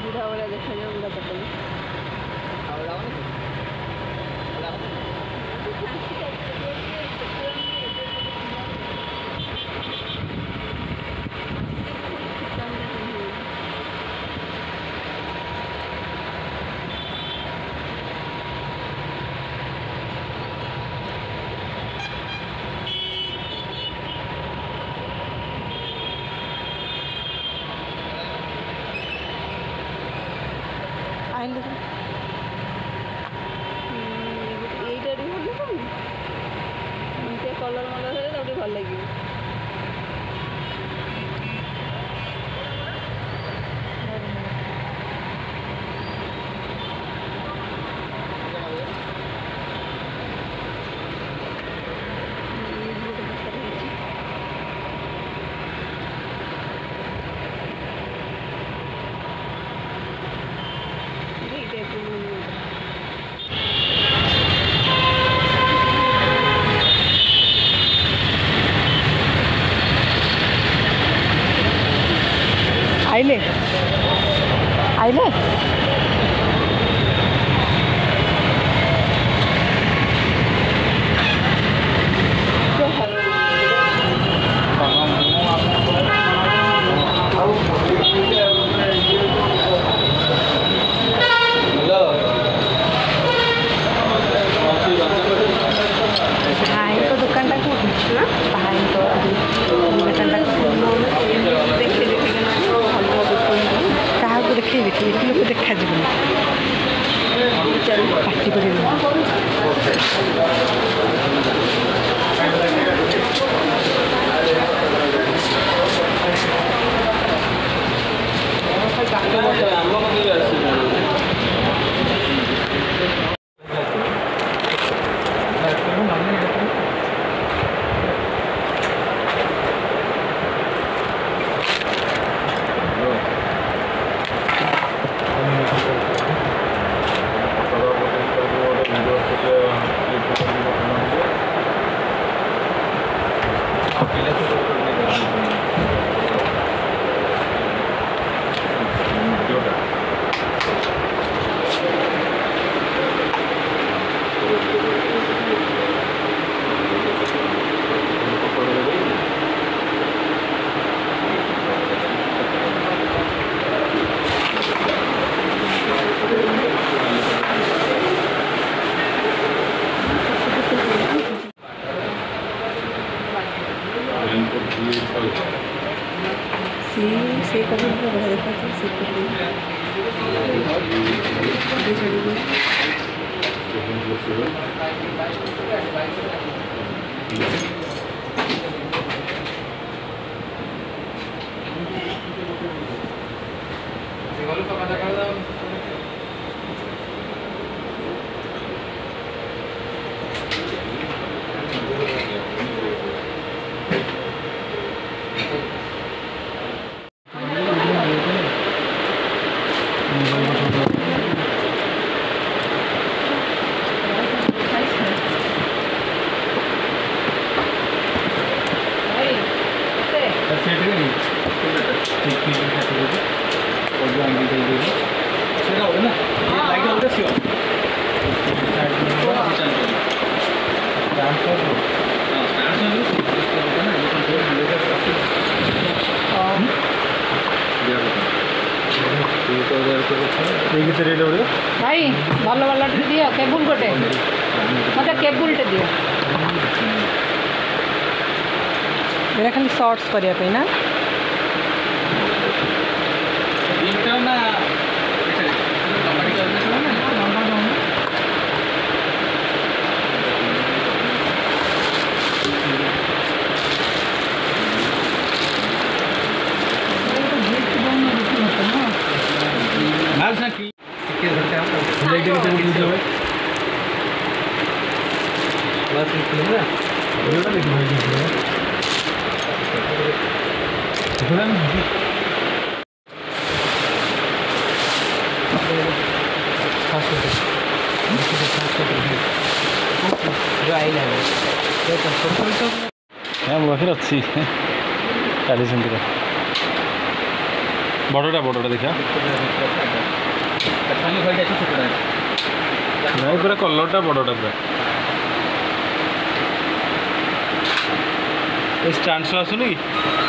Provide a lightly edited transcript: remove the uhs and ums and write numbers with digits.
बुढ़ा वाला देखा जाए बुढ़ा पता नहीं आइले এইটা ভাল লাগে এটা কলর মলর হলে তাহলে ভাল লাগবে आइले आइले दुकान टाक देखिए लोक देखा पार्टी कर से कभी बड़ा देखा था से भाई भल भल दियो केबुल गोटे मत केबुल टे दियो मेरा खाली शॉर्ट्स करने ना जो आई ମୋ ପାଖରେ ଅଛି 40 ଇଞ୍ଚର ବଡ଼ଟା ଦେଖିବା ନାଇଁ ପୁରା କଲର୍ଟା ବଡ଼ଟା ପୁରା ଏ ଷ୍ଟାଣ୍ଡ ଆସୁନି କି